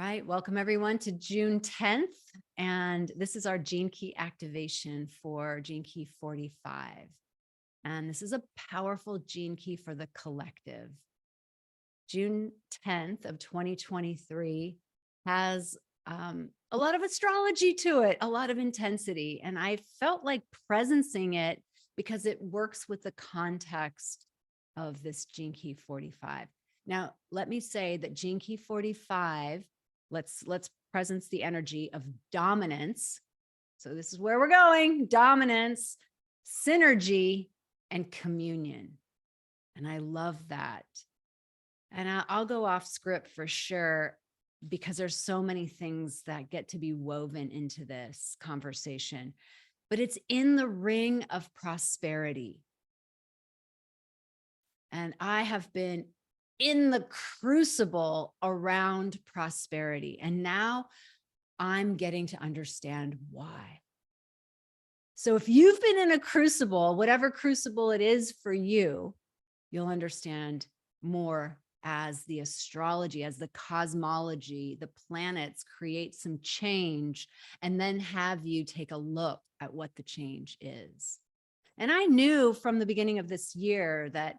right, welcome everyone to June 10th. And this is our Gene Key activation for Gene Key 45. And this is a powerful gene key for the collective. June 10th of 2023 has a lot of astrology to it, a lot of intensity. And I felt like presencing it because it works with the context of this Gene Key 45. Now, let me say that Gene Key 45, let's presence the energy of dominance. So this is where we're going: dominance, synergy, and communion. And I love that. And I'll go off script for sure, because there's so many things that get to be woven into this conversation, but it's in the ring of prosperity. And I have been in the crucible around prosperity. And now I'm getting to understand why. So if you've been in a crucible, whatever crucible it is for you, you'll understand more as the astrology, as the cosmology, the planets create some change, and then have you take a look at what the change is. And I knew from the beginning of this year that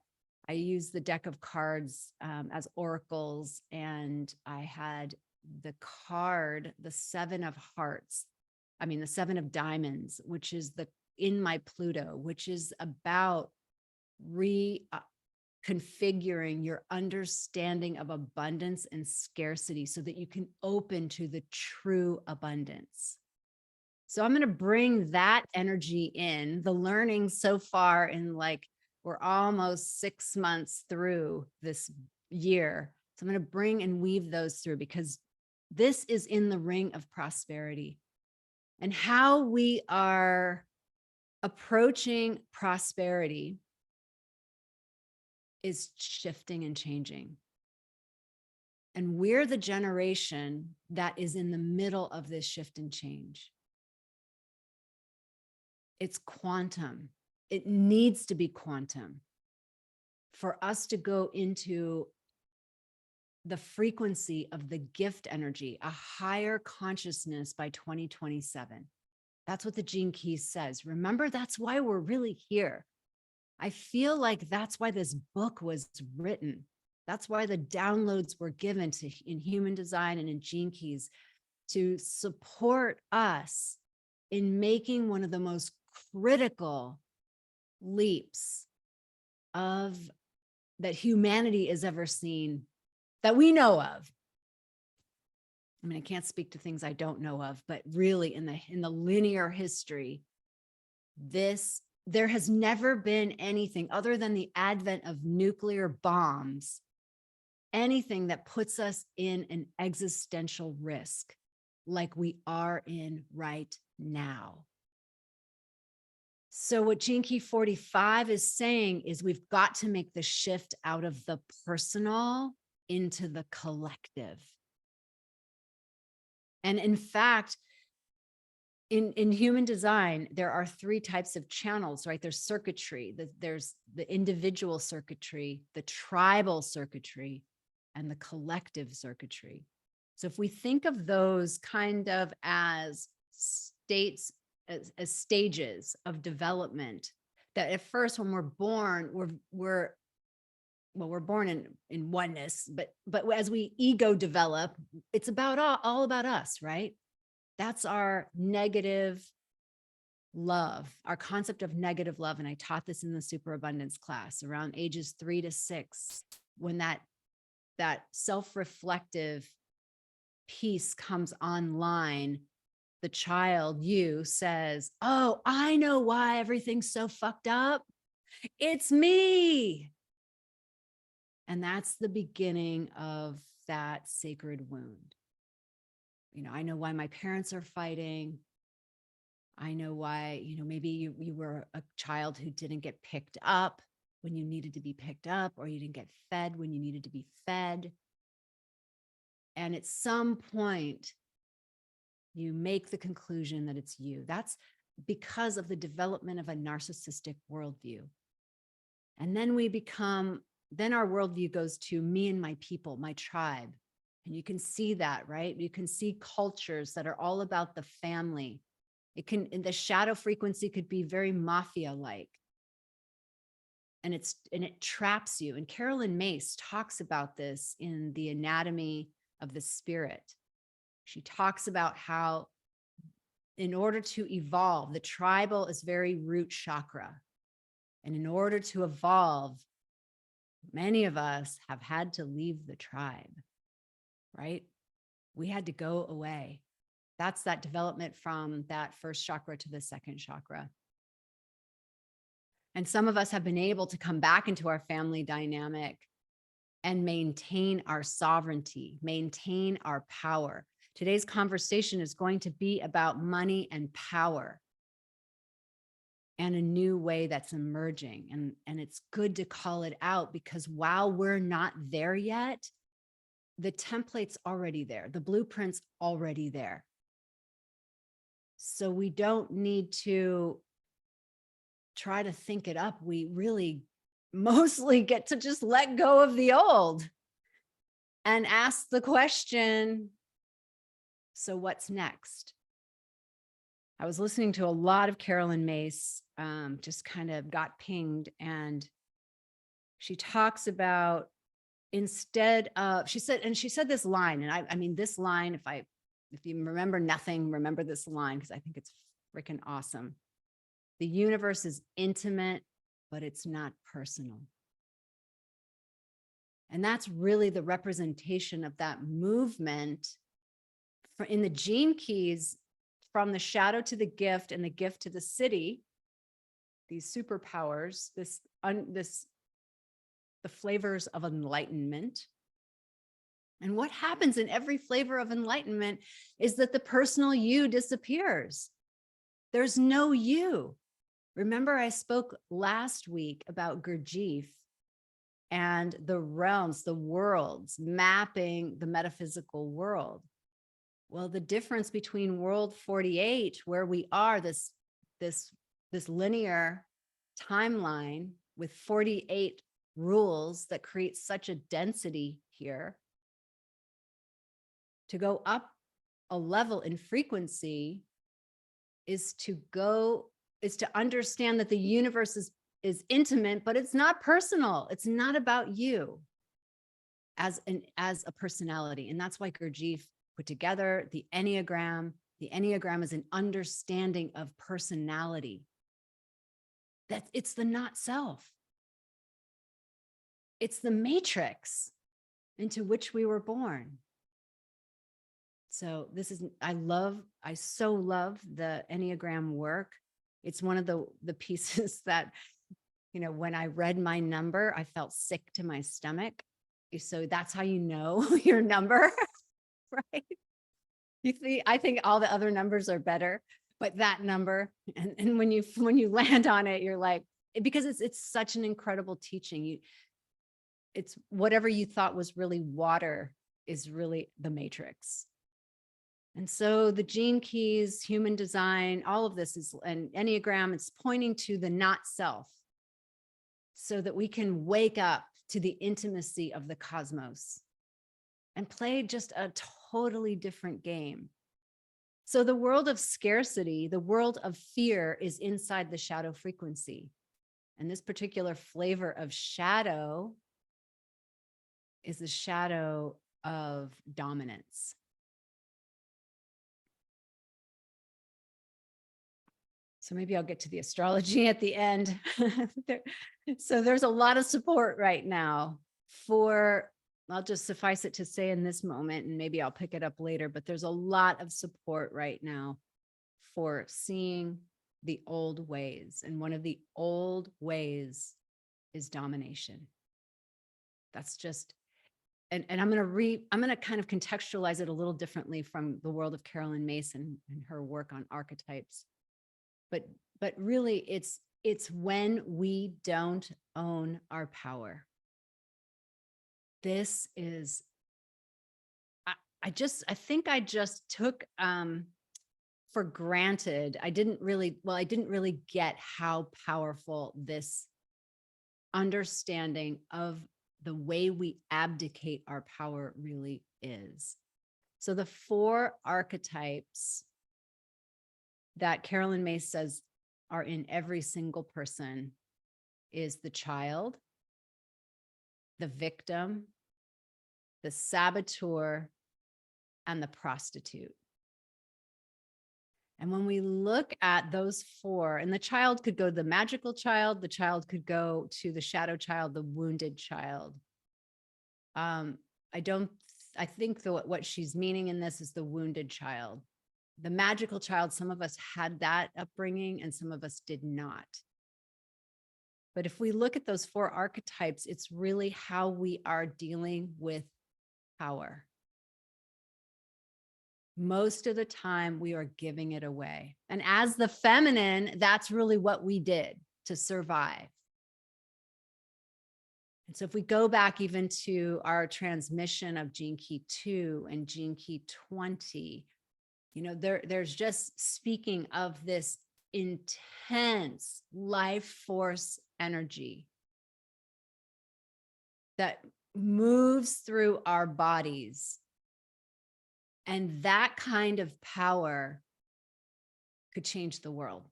I used the deck of cards as oracles, and I had the card, the Seven of Hearts, the Seven of Diamonds, which is in my Pluto, which is about reconfiguring your understanding of abundance and scarcity so that you can open to the true abundance. So I'm going to bring that energy in, the learning so far we're almost 6 months through this year. So I'm going to bring and weave those through, because this is in the ring of prosperity, and how we are approaching prosperity is shifting and changing. And we're the generation that is in the middle of this shift and change. It's quantum. It needs to be quantum for us to go into the frequency of the gift energy, a higher consciousness by 2027. That's what the Gene Key says. Remember, that's why we're really here. I feel like that's why this book was written. That's why the downloads were given in human design and in Gene Keys, to support us in making one of the most critical leaps that humanity has ever seen, that we know of. I can't speak to things I don't know of, but really in the linear history, there has never been anything other than the advent of nuclear bombs, anything that puts us in an existential risk like we are in right now. So what Gene Key 45 is saying is we've got to make the shift out of the personal into the collective. And in fact, in human design, there are 3 types of channels, right? There's circuitry, there's the individual circuitry, the tribal circuitry, and the collective circuitry. So if we think of those kind of as states, as stages of development, that at first when we're born, we're born in oneness, but as we ego develop, it's about all about us, right? That's our negative love, our concept of negative love. And I taught this in the superabundance class around ages 3 to 6, when that self-reflective piece comes online. The child, you, says, "Oh, I know why everything's so fucked up. It's me." And that's the beginning of that sacred wound. I know why my parents are fighting. I know why, maybe you were a child who didn't get picked up when you needed to be picked up, or you didn't get fed when you needed to be fed. And at some point, you make the conclusion that it's you. That's because of the development of a narcissistic worldview. And then our worldview goes to me and my people, my tribe. And you can see that, right? You can see cultures that are all about the family. It can, the shadow frequency could be very mafia-like. And it traps you. And Carolyn Myss talks about this in The Anatomy of the Spirit. She talks about how in order to evolve, the tribal is very root chakra. And in order to evolve, many of us have had to leave the tribe, right? We had to go away. That's that development from that first chakra to the second chakra. And some of us have been able to come back into our family dynamic and maintain our sovereignty, maintain our power. Today's conversation is going to be about money and power and a new way that's emerging. And it's good to call it out, because while we're not there yet, the template's already there. The blueprint's already there. So we don't need to try to think it up. We really mostly get to just let go of the old and ask the question, so what's next? I was listening to a lot of Carolyn Myss, just kind of got pinged, and she talks about, instead of, she said this line, and I mean, this line, if you remember nothing, remember this line, because I think it's freaking awesome. The universe is intimate, but it's not personal. And that's really the representation of that movement in the gene keys, from the shadow to the gift and the gift to the city, these superpowers, the flavors of enlightenment. And what happens in every flavor of enlightenment is that the personal you disappears. There's no you. Remember, I spoke last week about Gurdjieff and the realms, the worlds, mapping the metaphysical world. Well, the difference between world 48, where we are, this linear timeline with 48 rules that create such a density here, to go up a level in frequency is to understand that the universe is intimate, but it's not personal. It's not about you as a personality. And that's why Gurdjieff put together the Enneagram. The Enneagram is an understanding of personality. That it's the not self. It's the matrix into which we were born. So this is, I so love the Enneagram work. It's one of the pieces that, when I read my number, I felt sick to my stomach. So that's how you know your number, right? You see, I think all the other numbers are better, but that number, and when you land on it, you're like, because it's such an incredible teaching. It's whatever you thought was really water is really the matrix. And so the gene keys, human design, all of this is an Enneagram. It's pointing to the not self, so that we can wake up to the intimacy of the cosmos and play just a totally different game. So the world of scarcity, the world of fear, is inside the shadow frequency. And this particular flavor of shadow is the shadow of dominance. So maybe I'll get to the astrology at the end. So there's a lot of support right now for, I'll just suffice it to say in this moment, and maybe I'll pick it up later, but there's a lot of support right now for seeing the old ways. And one of the old ways is domination. That's just, and I'm going to kind of contextualize it a little differently from the world of Carolyn Myss and her work on archetypes. But really, it's when we don't own our power. This is, I think I just took for granted. I didn't really get how powerful this understanding of the way we abdicate our power really is. So the four archetypes that Carolyn Myss says are in every single person is the child, the victim, the saboteur, and the prostitute. And when we look at those four, and the child could go to the magical child, the child could go to the shadow child, the wounded child. I think what she's meaning in this is the wounded child. The magical child, some of us had that upbringing and some of us did not. But if we look at those four archetypes, it's really how we are dealing with power. Most of the time we are giving it away. And as the feminine, that's really what we did to survive. And so if we go back even to our transmission of gene key 2 and gene key 20, you know, there's just speaking of this intense life force energy that moves through our bodies. And that kind of power could change the world.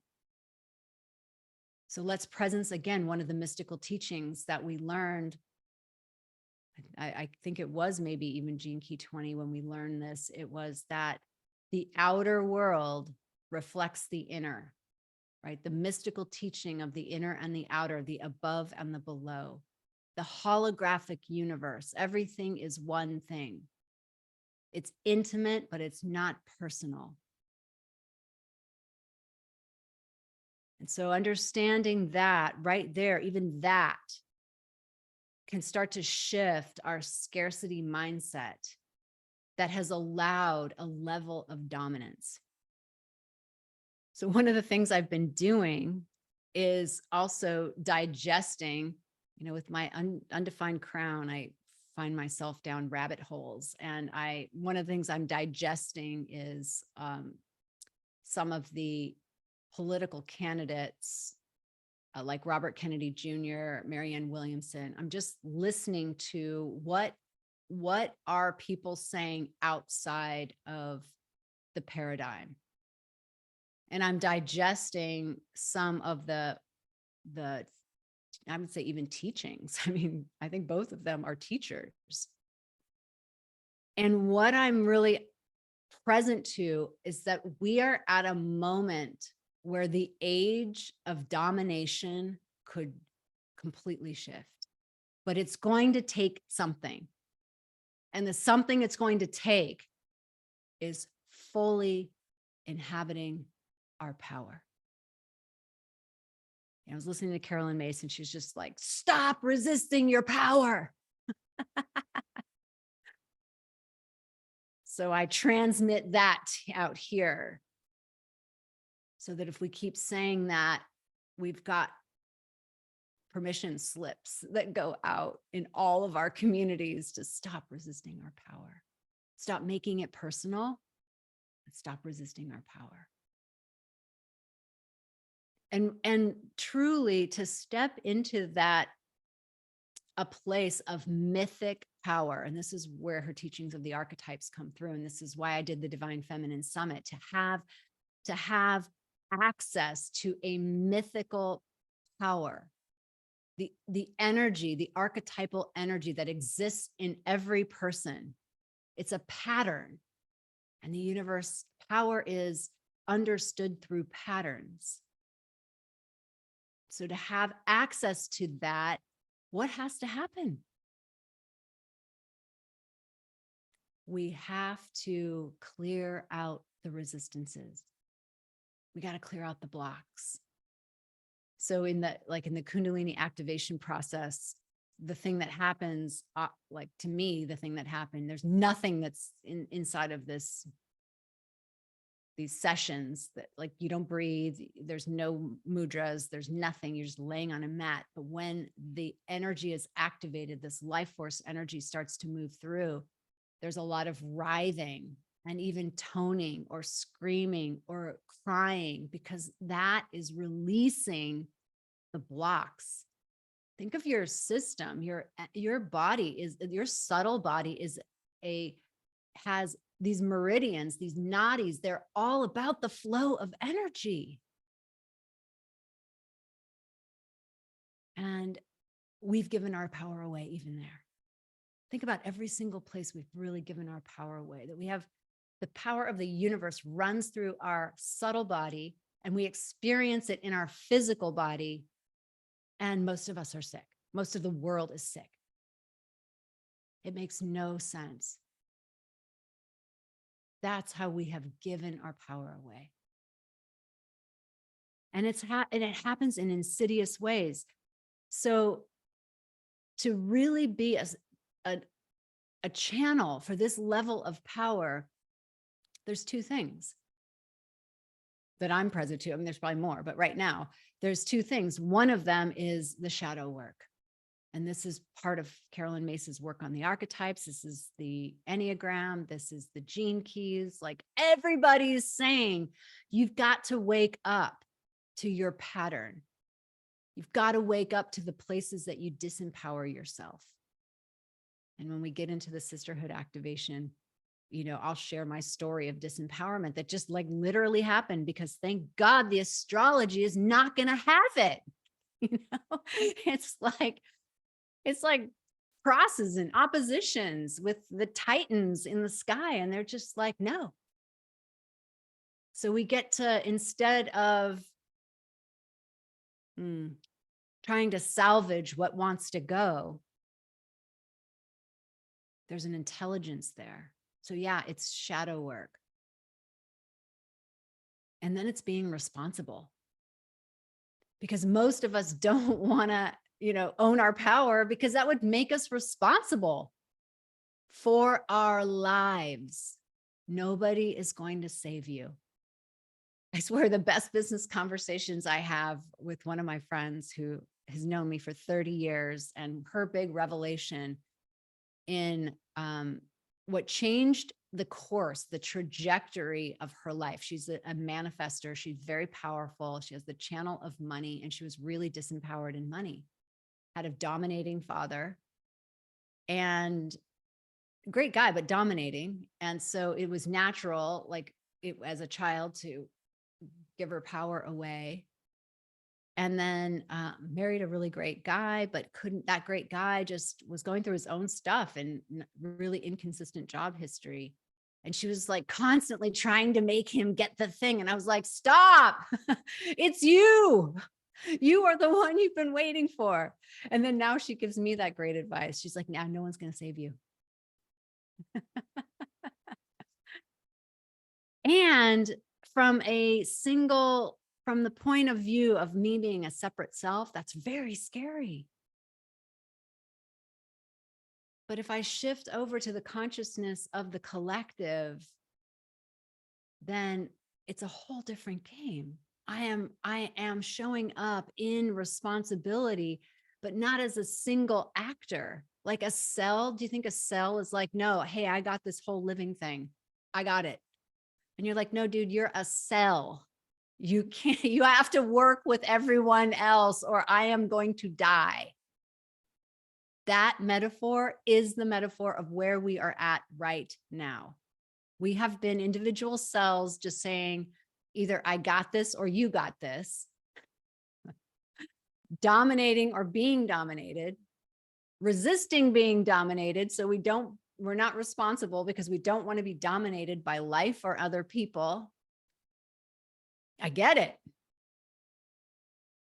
So let's presence again, one of the mystical teachings that we learned. I think it was maybe even gene key 20 when we learned this. It was that the outer world reflects the inner, right? The mystical teaching of the inner and the outer, the above and the below, the holographic universe. Everything is one thing. It's intimate, but it's not personal. And so understanding that right there, even that can start to shift our scarcity mindset that has allowed a level of dominance. So one of the things I've been doing is also digesting, you know, with my undefined crown, I find myself down rabbit holes. And one of the things I'm digesting is some of the political candidates like Robert Kennedy Jr., Marianne Williamson. I'm just listening to what are people saying outside of the paradigm. And I'm digesting some of the I would say even teachings. I mean, I think both of them are teachers. And what I'm really present to is that we are at a moment where the age of domination could completely shift, but it's going to take something. And the something it's going to take is fully inhabiting our power. And I was listening to Carolyn Myss and she's just like, stop resisting your power. So I transmit that out here so that if we keep saying that, we've got permission slips that go out in all of our communities to stop resisting our power, stop making it personal, and stop resisting our power. And truly to step into that, a place of mythic power. And this is where her teachings of the archetypes come through. And this is why I did the Divine Feminine Summit, to have access to a mythical power, the energy, the archetypal energy that exists in every person. It's a pattern. And the universe power is understood through patterns. So to have access to that, what has to happen? We have to clear out the resistances. We got to clear out the blocks. So in the Kundalini activation process, the thing that happens, like to me, the thing that happened, there's nothing that's inside of these sessions that like you don't breathe, there's no mudras, there's nothing, you're just laying on a mat. But when the energy is activated, this life force energy starts to move through, there's a lot of writhing and even toning or screaming or crying, because that is releasing the blocks. Think of your system, your body is, your subtle body is a has these meridians, these nadis. They're all about the flow of energy. And we've given our power away even there. Think about every single place we've really given our power away, that we have the power of the universe runs through our subtle body and we experience it in our physical body. And most of us are sick. Most of the world is sick. It makes no sense. That's how we have given our power away. And it happens in insidious ways. So to really be a channel for this level of power, there's two things that I'm present to. I mean, there's probably more, but right now there's two things. One of them is the shadow work. And this is part of Carolyn Myss's work on the archetypes. This is the Enneagram. This is the gene keys. Like, everybody's saying, you've got to wake up to your pattern. You've got to wake up to the places that you disempower yourself. And when we get into the sisterhood activation, you know, I'll share my story of disempowerment that just like literally happened, because thank God the astrology is not going to have it. You know, it's like crosses and oppositions with the titans in the sky. And they're just like, no. So we get to, instead of trying to salvage what wants to go, there's an intelligence there. So yeah, it's shadow work. And then it's being responsible. Because most of us don't want to, you know, own our power, because that would make us responsible for our lives. Nobody is going to save you. I swear the best business conversations I have with one of my friends who has known me for 30 years, and her big revelation in what changed the course, the trajectory of her life. She's a manifester. She's very powerful. She has the channel of money, and she was really disempowered in money. Had a dominating father and great guy, but dominating. And so it was natural, like as a child, to give her power away. And then married a really great guy, but that great guy just was going through his own stuff and really inconsistent job history. And she was like constantly trying to make him get the thing. And I was like, stop, it's you. You are the one you've been waiting for. And then now she gives me that great advice. She's like, now no one's going to save you. And from the point of view of me being a separate self, that's very scary. But if I shift over to the consciousness of the collective, then it's a whole different game. I am showing up in responsibility, but not as a single actor, like a cell. Do you think a cell is like, no, hey, I got this whole living thing. I got it. And you're like, no, dude, you're a cell. You can't, you have to work with everyone else, or I am going to die. That metaphor is the metaphor of where we are at right now. We have been individual cells just saying either I got this or you got this, dominating or being dominated, resisting being dominated. So we're not responsible because we don't want to be dominated by life or other people. I get it.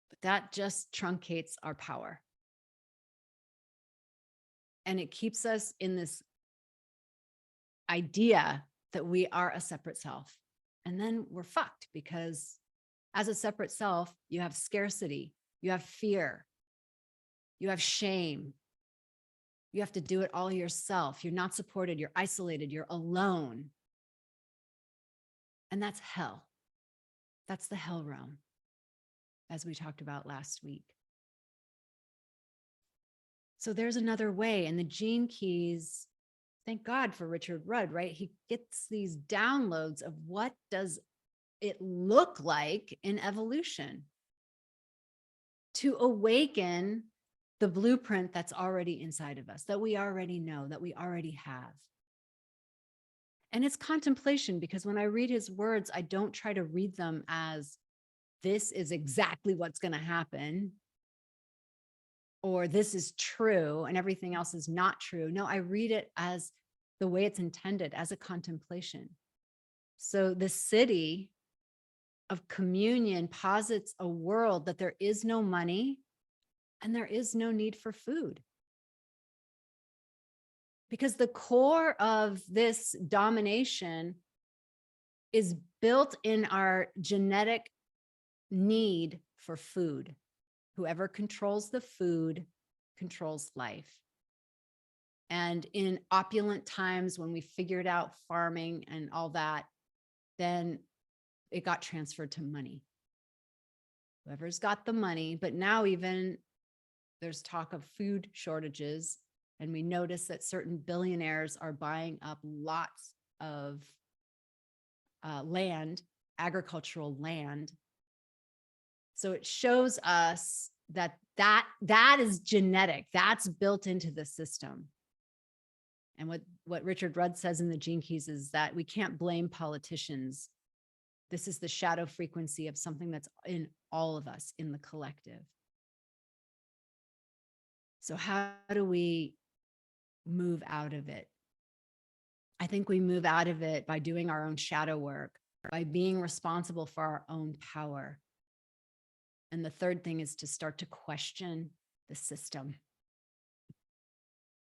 But that just truncates our power. And it keeps us in this idea that we are a separate self. And then we're fucked, because as a separate self, you have scarcity, you have fear, you have shame. You have to do it all yourself. You're not supported, you're isolated, you're alone. And that's hell. That's the hell realm, as we talked about last week. So there's another way. And the gene keys, thank God for Richard Rudd, right? He gets these downloads of what does it look like in evolution to awaken the blueprint that's already inside of us, that we already know, that we already have. And it's contemplation, because when I read his words, I don't try to read them as this is exactly what's going to happen, or this is true and everything else is not true. No, I read it as the way it's intended, as a contemplation. So the city of communion posits a world that there is no money and there is no need for food. Because the core of this domination is built in our genetic need for food. Whoever controls the food controls life. And in opulent times, when we figured out farming and all that, then it got transferred to money. Whoever's got the money, but now even there's talk of food shortages. And we notice that certain billionaires are buying up lots of land, agricultural land. So it shows us that is genetic. That's built into the system. And what Richard Rudd says in the Gene Keys is that we can't blame politicians. This is the shadow frequency of something that's in all of us, in the collective. So how do we move out of it? I think we move out of it by doing our own shadow work, by being responsible for our own power. And the third thing is to start to question the system.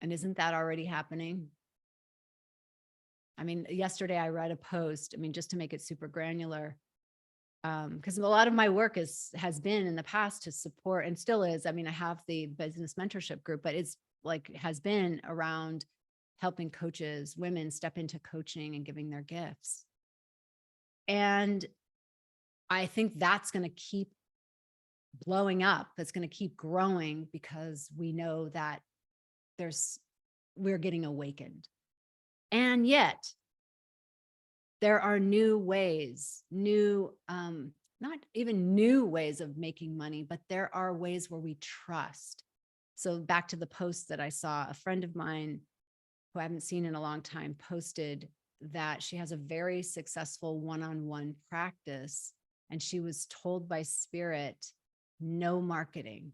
And isn't that already happening? I mean, yesterday I read a post, I mean, just to make it super granular, because a lot of my work has been in the past to support, and still is. I mean, I have the business mentorship group, but it's like has been around helping coaches, women step into coaching and giving their gifts. And I think that's going to keep blowing up. That's going to keep growing, because we know that we're getting awakened. And yet there are new ways, not even new ways of making money, but there are ways where we trust. So back to the post that I saw, a friend of mine who I haven't seen in a long time posted that she has a very successful one-on-one practice, and she was told by spirit, no marketing.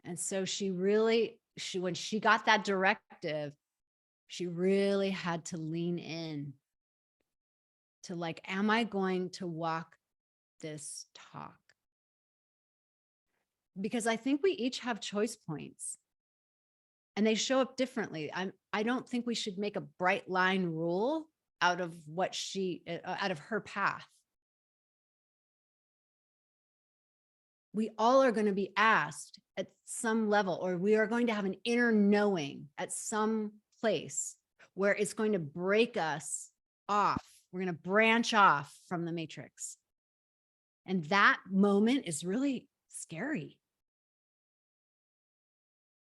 And so when she got that directive, she really had to lean in to like, am I going to walk this talk? Because I think we each have choice points and they show up differently. I don't think we should make a bright line rule out of out of her path. We all are going to be asked at some level, or we are going to have an inner knowing at some place where it's going to break us off. We're going to branch off from the matrix. And that moment is really scary.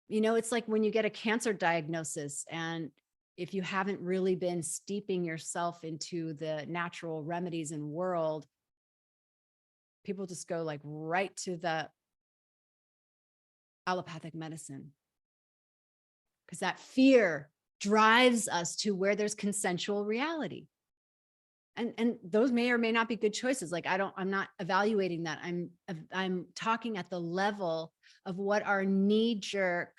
You know, it's like when you get a cancer diagnosis, and if you haven't really been steeping yourself into the natural remedies and world, people just go like right to the allopathic medicine, because that fear drives us to where there's consensual reality. And those may or may not be good choices. Like, I'm not evaluating that. I'm talking at the level of what our knee-jerk,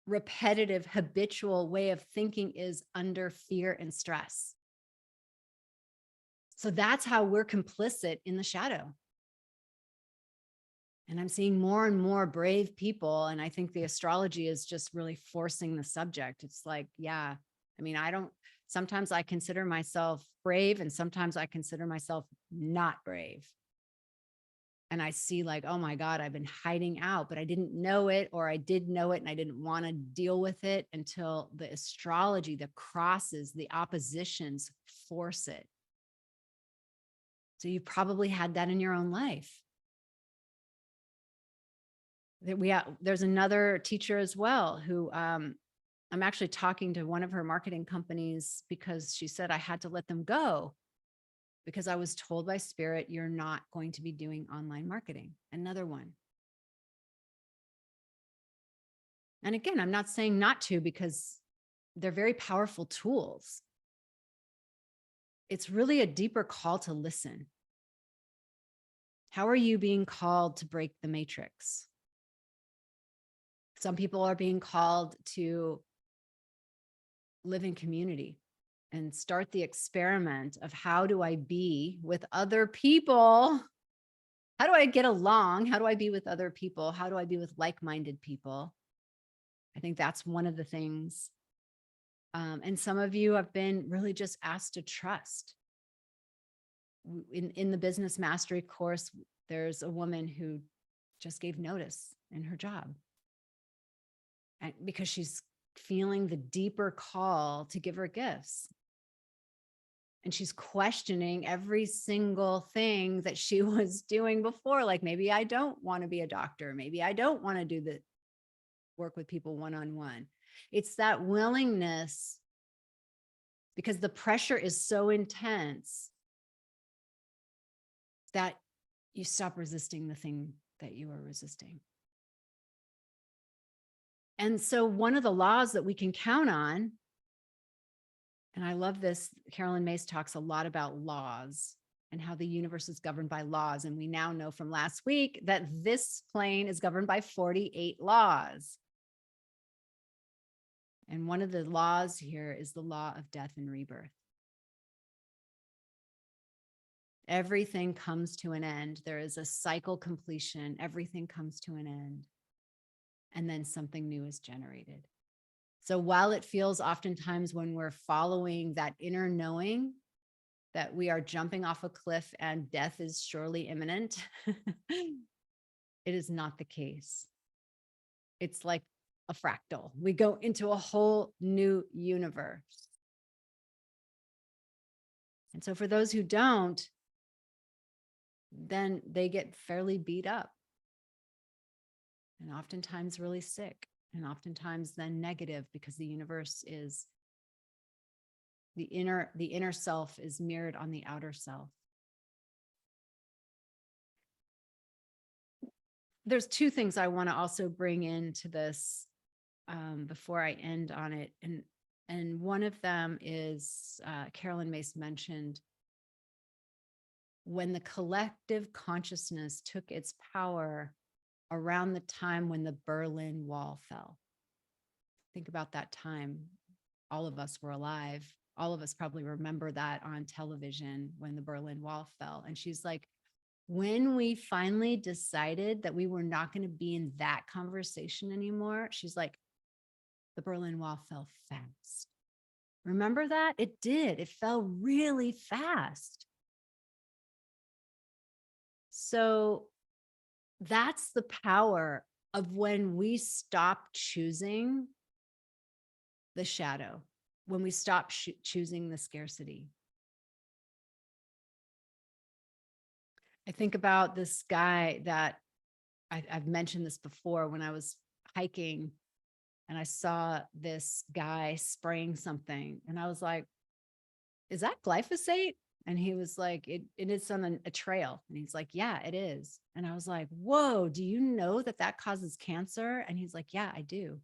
repetitive, habitual way of thinking is under fear and stress. So that's how we're complicit in the shadow. And I'm seeing more and more brave people. And I think the astrology is just really forcing the subject. It's like, yeah, I mean, sometimes I consider myself brave, and sometimes I consider myself not brave. And I see like, oh my God, I've been hiding out, but I didn't know it, or I did know it and I didn't want to deal with it until the astrology, the crosses, the oppositions force it. So you've probably had that in your own life. There's another teacher as well who I'm actually talking to one of her marketing companies, because she said I had to let them go because I was told by spirit, you're not going to be doing online marketing. Another one. And again, I'm not saying not to, because they're very powerful tools. It's really a deeper call to listen. How are you being called to break the matrix? Some people are being called to live in community and start the experiment of, how do I be with other people? How do I get along? How do I be with other people? How do I be with like-minded people? I think that's one of the things. And some of you have been really just asked to trust. In the business mastery course, there's a woman who just gave notice in her job, and because she's feeling the deeper call to give her gifts. And she's questioning every single thing that she was doing before. Like, maybe I don't want to be a doctor. Maybe I don't want to do the work with people one-on-one. It's that willingness, because the pressure is so intense, that you stop resisting the thing that you are resisting. And so one of the laws that we can count on, and I love this, Carolyn Myss talks a lot about laws and how the universe is governed by laws. And we now know from last week that this plane is governed by 48 laws. And one of the laws here is the law of death and rebirth. Everything comes to an end. There is a cycle completion. Everything comes to an end. And then something new is generated. So while it feels oftentimes, when we're following that inner knowing that we are jumping off a cliff and death is surely imminent, it is not the case. It's like a fractal. We go into a whole new universe. And so for those who don't, then they get fairly beat up, and oftentimes really sick, and oftentimes then negative, because the universe is the inner self is mirrored on the outer self. There's two things I want to also bring into this before I end on it. And one of them is, Carolyn Myss mentioned, when the collective consciousness took its power around the time when the Berlin Wall fell. Think about that time. All of us were alive. All of us probably remember that on television when the Berlin Wall fell. And she's like, when we finally decided that we were not going to be in that conversation anymore, she's like, the Berlin Wall fell fast. Remember that? It did. It fell really fast. So that's the power of when we stop choosing the shadow, when we stop choosing the scarcity. I think about this guy that I've mentioned this before, when I was hiking and I saw this guy spraying something, and I was like, is that glyphosate? And he was like, it is on a trail. And he's like, yeah, it is. And I was like, whoa, do you know that that causes cancer? And he's like, yeah, I do.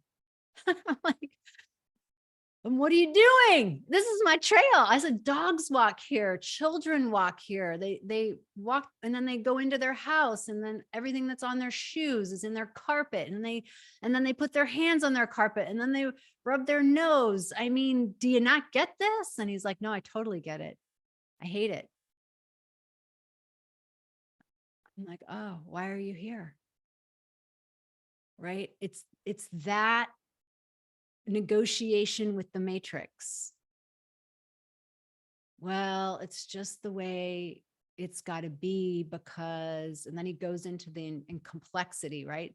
I'm like, and what are you doing? This is my trail. I said, dogs walk here, children walk here. They walk, and then they go into their house, and then everything that's on their shoes is in their carpet. And then they put their hands on their carpet, and then they rub their nose. I mean, do you not get this? And he's like, no, I totally get it. I hate it. I'm like, oh, why are you here? Right? It's that negotiation with the matrix. Well, it's just the way it's got to be, because, and then he goes into the in complexity, right?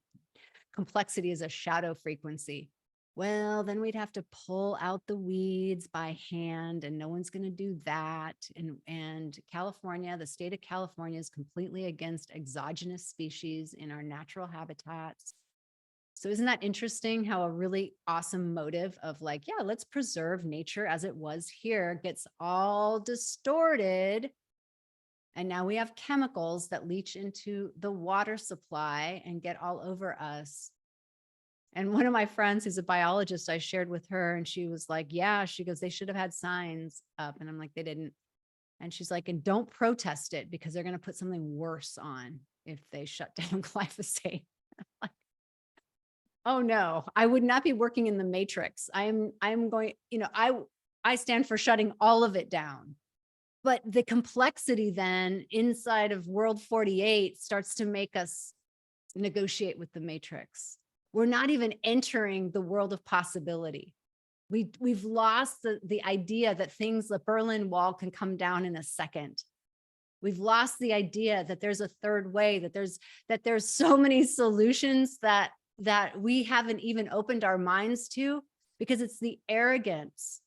Complexity is a shadow frequency. Well, then we'd have to pull out the weeds by hand, and no one's going to do that. And California, the state of California, is completely against exogenous species in our natural habitats. So isn't that interesting how a really awesome motive of like, yeah, let's preserve nature as it was here gets all distorted. And now we have chemicals that leach into the water supply and get all over us. And one of my friends who's a biologist, I shared with her, and she was like, yeah, she goes, they should have had signs up. And I'm like, they didn't. And she's like, and don't protest it because they're going to put something worse on if they shut down glyphosate. Like, oh no, I would not be working in the matrix. I'm going, I stand for shutting all of it down. But the complexity then inside of World 48 starts to make us negotiate with the matrix. We're not even entering the world of possibility. We've lost the idea that the Berlin Wall can come down in a second. We've lost the idea that there's a third way, that there's so many solutions that we haven't even opened our minds to, because it's the arrogance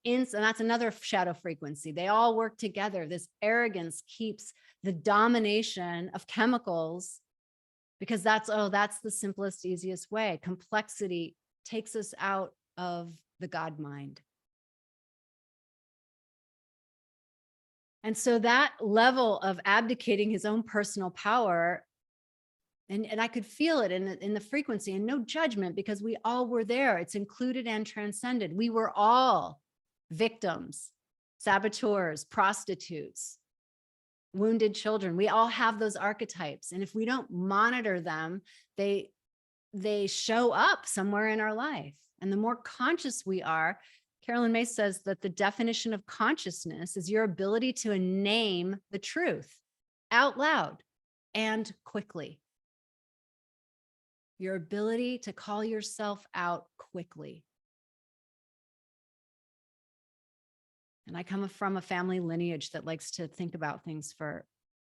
and that's another shadow frequency. They all work together. This arrogance keeps the domination of chemicals, because that's the simplest, easiest way. Complexity takes us out of the God mind. And so that level of abdicating his own personal power, and I could feel it in the frequency, and no judgment, because we all were there. It's included and transcended. We were all victims, saboteurs, prostitutes, wounded children. We all have those archetypes. And if we don't monitor them, they show up somewhere in our life. And the more conscious we are, Carolyn Myss says that the definition of consciousness is your ability to name the truth out loud and quickly. Your ability to call yourself out quickly. And I come from a family lineage that likes to think about things for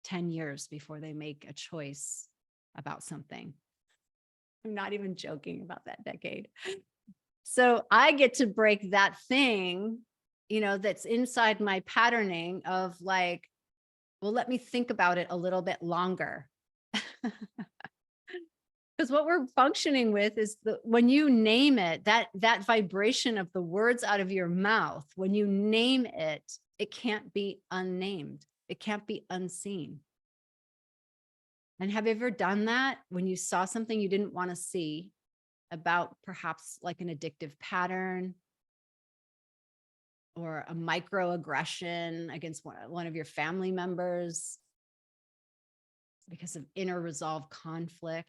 10 years before they make a choice about something. I'm not even joking about that decade. So I get to break that thing, that's inside my patterning of like, well, let me think about it a little bit longer. Because what we're functioning with is when you name it, that vibration of the words out of your mouth, when you name it, it can't be unnamed. It can't be unseen. And have you ever done that when you saw something you didn't want to see, about perhaps like an addictive pattern or a microaggression against one of your family members because of inner resolved conflict?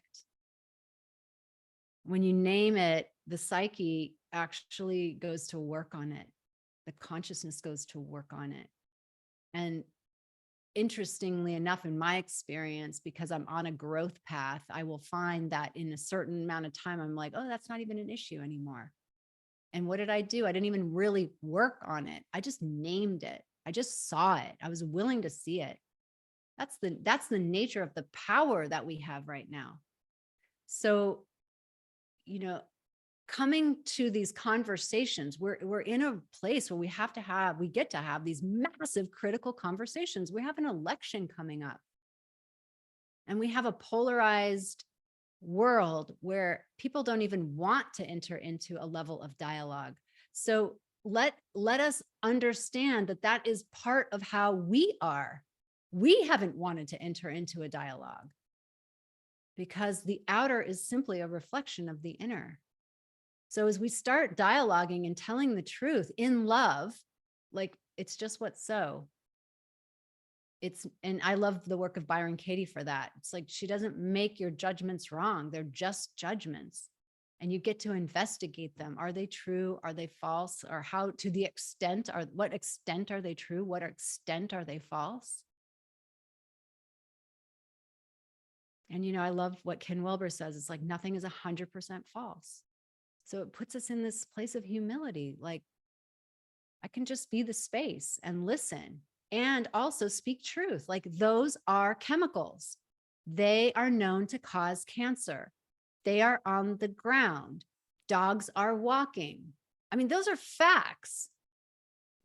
When you name it, the psyche actually goes to work on it. The consciousness goes to work on it. And interestingly enough, in my experience, because I'm on a growth path, I will find that in a certain amount of time, I'm like, oh, that's not even an issue anymore. And what did I do? I didn't even really work on it. I just named it. I just saw it. I was willing to see it. That's the nature of the power that we have right now. So, coming to these conversations, we're in a place where we get to have these massive critical conversations. We have an election coming up, and we have a polarized world where people don't even want to enter into a level of dialogue. So let us understand that is part of how we are. We haven't wanted to enter into a dialogue because the outer is simply a reflection of the inner. So as we start dialoguing and telling the truth in love, like it's just what's so. And I love the work of Byron Katie for that. It's like, she doesn't make your judgments wrong. They're just judgments. And you get to investigate them. Are they true? Are they false? Or what extent are they true? What extent are they false? And, I love what Ken Wilber says. It's like, nothing is 100% false. So it puts us in this place of humility. Like, I can just be the space and listen and also speak truth. Like, those are chemicals. They are known to cause cancer. They are on the ground. Dogs are walking. I mean, those are facts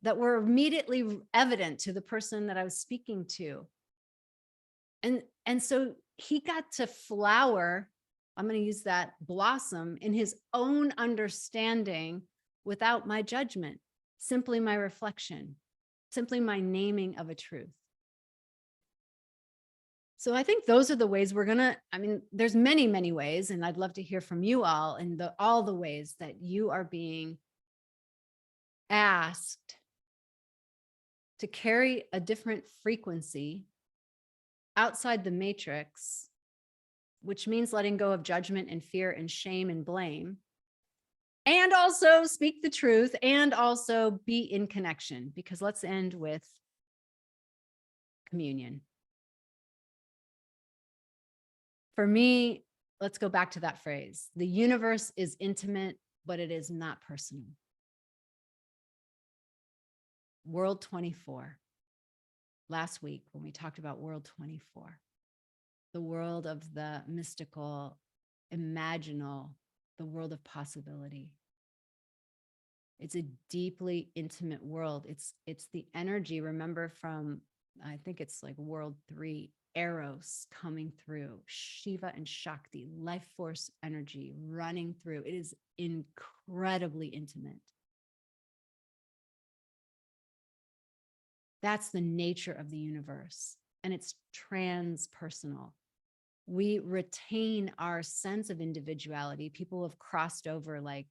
that were immediately evident to the person that I was speaking to. And so he got to flower, I'm going to use that, blossom in his own understanding without my judgment, simply my reflection, simply my naming of a truth. So I think those are the ways we're going to, I mean, there's many, many ways, and I'd love to hear from you all and all the ways that you are being asked to carry a different frequency outside the matrix, which means letting go of judgment and fear and shame and blame, and also speak the truth and also be in connection. Because let's end with communion. For me, let's go back to that phrase. The universe is intimate, but it is not personal. World 24. Last week, when we talked about World 24, the world of the mystical, imaginal, the world of possibility. It's a deeply intimate world. It's the energy, remember, from, I think it's like World 3, Eros coming through, Shiva and Shakti, life force energy running through. It is incredibly intimate. That's the nature of the universe, and it's transpersonal. We retain our sense of individuality. People have crossed over, like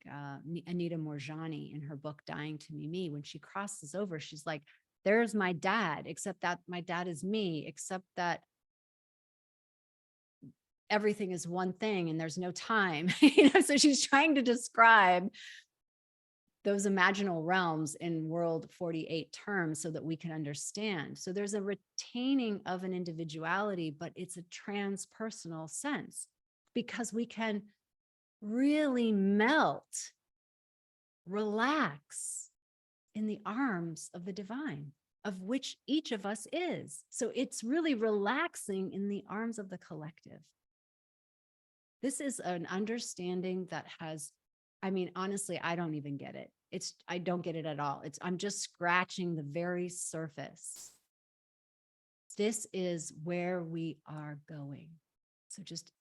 Anita Morjani in her book, Dying to Be Me. When she crosses over, she's like, there's my dad, except that my dad is me, except that everything is one thing and there's no time. So she's trying to describe those imaginal realms in World 48 terms so that we can understand. So there's a retaining of an individuality, but it's a transpersonal sense, because we can really melt, relax in the arms of the divine, of which each of us is. So it's really relaxing in the arms of the collective. This is an understanding that has, I mean, honestly, I don't even get it. I don't get it at all. I'm just scratching the very surface. This is where we are going. So just,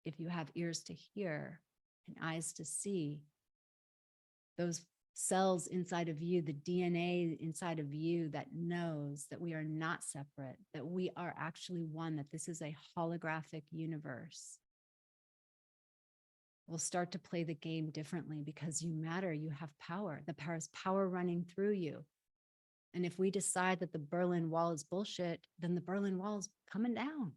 if you have ears to hear and eyes to see, those cells inside of you, the DNA inside of you that knows that we are not separate, that we are actually one, that this is a holographic universe, will start to play the game differently, because you matter, you have power. The power is power running through you. And if we decide that the Berlin Wall is bullshit, then the Berlin Wall is coming down.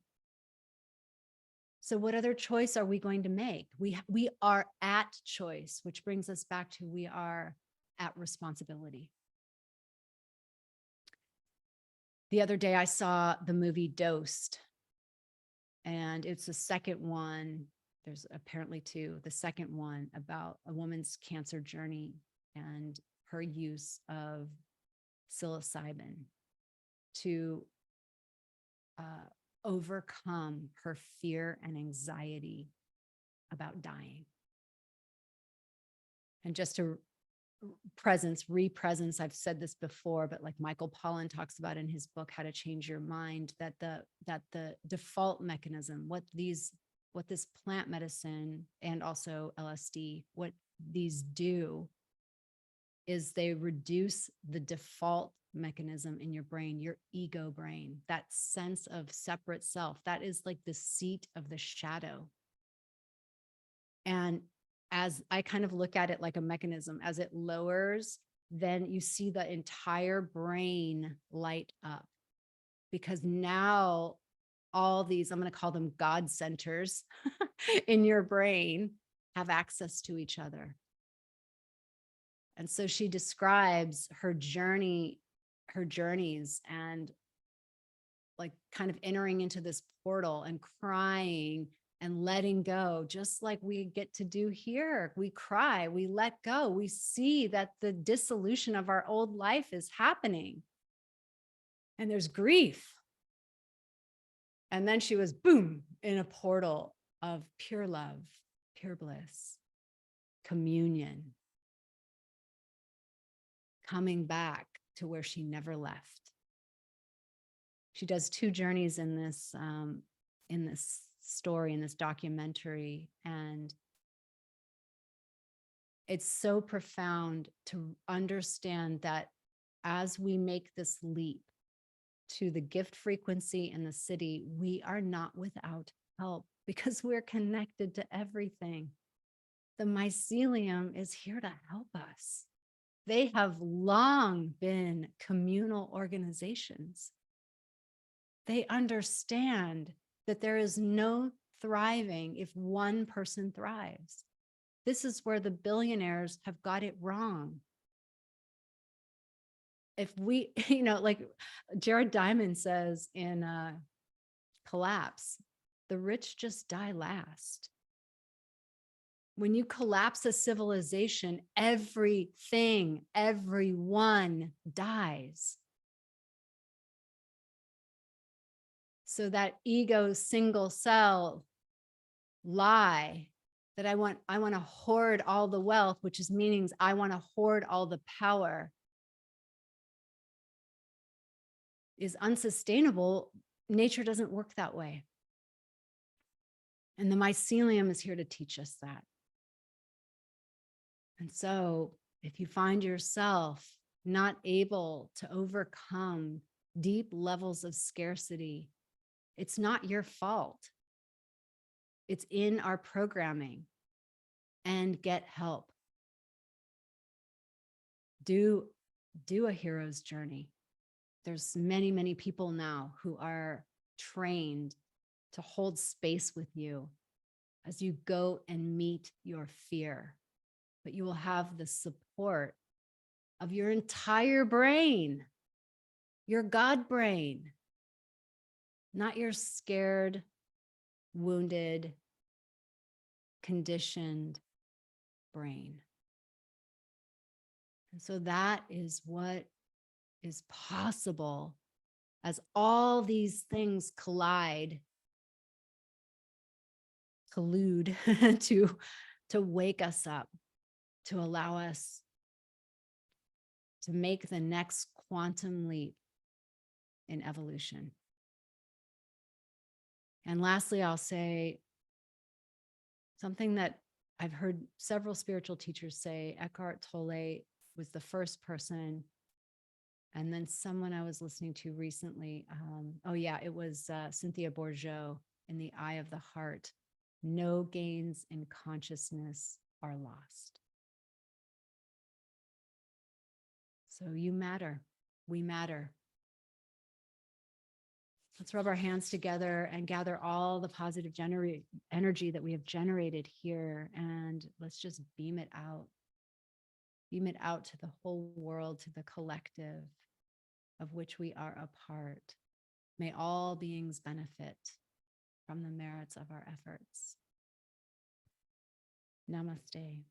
So what other choice are we going to make? We are at choice, which brings us back to we are at responsibility. The other day I saw the movie Dosed, and it's the second one. There's apparently two. The second one about a woman's cancer journey and her use of psilocybin to overcome her fear and anxiety about dying. And just to represence, I've said this before, but like Michael Pollan talks about in his book, How to Change Your Mind, that the default mechanism, what this plant medicine and also LSD, what these do is they reduce the default mechanism in your brain, your ego brain, that sense of separate self. That is like the seat of the shadow. And as I kind of look at it like a mechanism, as it lowers, then you see the entire brain light up, because now all these, I'm going to call them God centers in your brain, have access to each other. And so she describes her journeys, and like kind of entering into this portal and crying and letting go, just like we get to do here. We cry, we let go, we see that the dissolution of our old life is happening. And there's grief. And then she was, boom, in a portal of pure love, pure bliss, communion, coming back to where she never left. She does two journeys in this story, in this documentary. And it's so profound to understand that as we make this leap to the gift frequency in the city, we are not without help because we're connected to everything. The mycelium is here to help us. They have long been communal organizations. They understand that there is no thriving if one person thrives. This is where the billionaires have got it wrong. If we, like Jared Diamond says in Collapse, the rich just die last. When you collapse a civilization, everything, everyone dies. So that ego single cell lie that I want to hoard all the wealth, which is meaning I want to hoard all the power, is unsustainable. Nature doesn't work that way. And the mycelium is here to teach us that. And so if you find yourself not able to overcome deep levels of scarcity, it's not your fault. It's in our programming. And get help. Do a hero's journey. There's many, many people now who are trained to hold space with you as you go and meet your fear. But you will have the support of your entire brain, your God brain, not your scared, wounded, conditioned brain. And so that is what is possible as all these things collude to wake us up, to allow us to make the next quantum leap in evolution. And lastly, I'll say something that I've heard several spiritual teachers say. Eckhart Tolle was the first person. And then someone I was listening to recently, it was Cynthia Bourgeois in The Eye of the Heart. No gains in consciousness are lost. So you matter. We matter. Let's rub our hands together and gather all the positive energy that we have generated here, and let's just beam it out. Beam it out to the whole world, to the collective of which we are a part. May all beings benefit from the merits of our efforts. Namaste.